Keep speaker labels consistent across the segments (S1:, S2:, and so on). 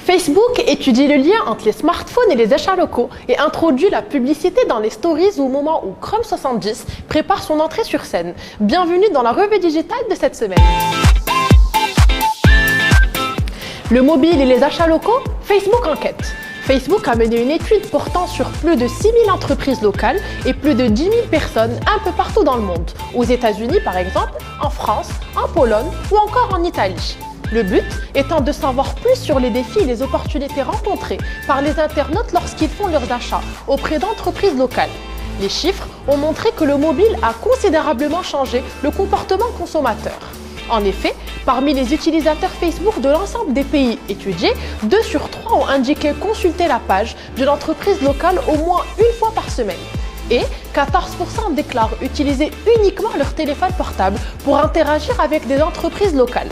S1: Facebook étudie le lien entre les smartphones et les achats locaux et introduit la publicité dans les stories au moment où Chrome 70 prépare son entrée sur scène. Bienvenue dans la revue digitale de cette semaine. Le mobile et les achats locaux, Facebook enquête. Facebook a mené une étude portant sur plus de 6 000 entreprises locales et plus de 10 000 personnes un peu partout dans le monde, aux États-Unis par exemple, en France, en Pologne ou encore en Italie. Le but étant de savoir plus sur les défis et les opportunités rencontrées par les internautes lorsqu'ils font leurs achats auprès d'entreprises locales. Les chiffres ont montré que le mobile a considérablement changé le comportement consommateur. En effet, parmi les utilisateurs Facebook de l'ensemble des pays étudiés, 2 sur 3 ont indiqué consulter la page d'une entreprise locale au moins une fois par semaine. Et 14% déclarent utiliser uniquement leur téléphone portable pour interagir avec des entreprises locales.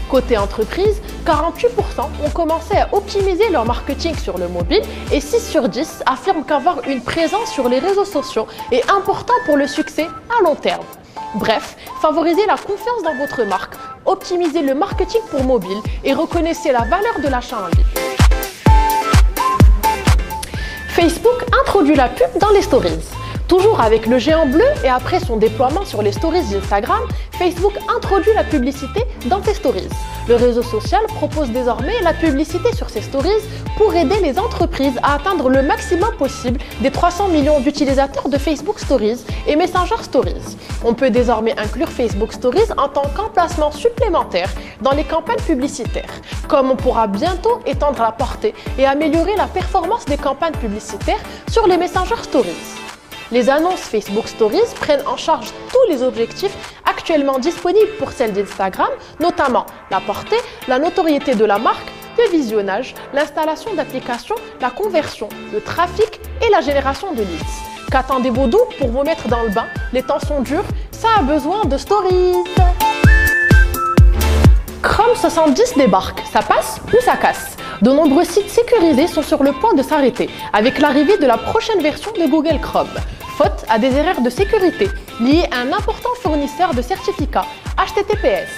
S1: Côté entreprise, 48% ont commencé à optimiser leur marketing sur le mobile et 6 sur 10 affirment qu'avoir une présence sur les réseaux sociaux est important pour le succès à long terme. Bref, favorisez la confiance dans votre marque, optimisez le marketing pour mobile et reconnaissez la valeur de l'achat en ligne. Facebook introduit la pub dans les stories. Toujours avec le géant bleu et après son déploiement sur les stories d'Instagram, Facebook introduit la publicité dans ses stories. Le réseau social propose désormais la publicité sur ses stories pour aider les entreprises à atteindre le maximum possible des 300 millions d'utilisateurs de Facebook Stories et Messenger Stories. On peut désormais inclure Facebook Stories en tant qu'emplacement supplémentaire dans les campagnes publicitaires, comme on pourra bientôt étendre la portée et améliorer la performance des campagnes publicitaires sur les Messenger Stories. Les annonces Facebook Stories prennent en charge tous les objectifs actuellement disponibles pour celles d'Instagram, notamment la portée, la notoriété de la marque, le visionnage, l'installation d'applications, la conversion, le trafic et la génération de leads. Qu'attendez-vous donc pour vous mettre dans le bain? Les temps sont durs, ça a besoin de stories. Chrome 70 débarque, ça passe ou ça casse? De nombreux sites sécurisés sont sur le point de s'arrêter avec l'arrivée de la prochaine version de Google Chrome. Faute à des erreurs de sécurité liées à un important fournisseur de certificats HTTPS.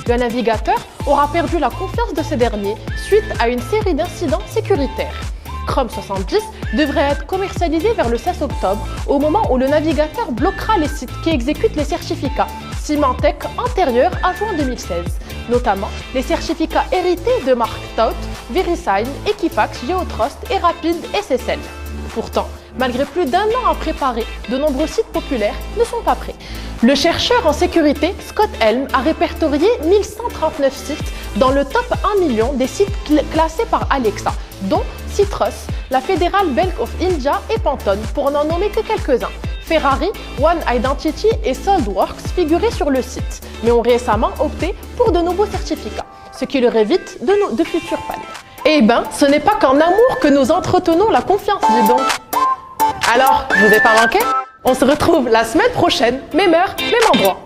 S1: Le navigateur aura perdu la confiance de ce dernier suite à une série d'incidents sécuritaires. Chrome 70 devrait être commercialisé vers le 16 octobre, au moment où le navigateur bloquera les sites qui exécutent les certificats Symantec antérieurs à juin 2016, notamment les certificats hérités de marques Tout, VeriSign, Equifax, Geotrust et Rapid SSL. Pourtant, malgré plus d'1 an à préparer, de nombreux sites populaires ne sont pas prêts. Le chercheur en sécurité Scott Helm a répertorié 1139 sites dans le top 1 million des sites classés par Alexa, dont Citrus, la Federal Bank of India et Pantone, pour n'en nommer que quelques-uns. Ferrari, One Identity et SoldWorks figuraient sur le site, mais ont récemment opté pour de nouveaux certificats, ce qui leur évite de futures pannes. Eh ben, ce n'est pas qu'en amour que nous entretenons la confiance, dis donc. Alors, je vous ai pas manqué? On se retrouve la semaine prochaine, même heure, même endroit.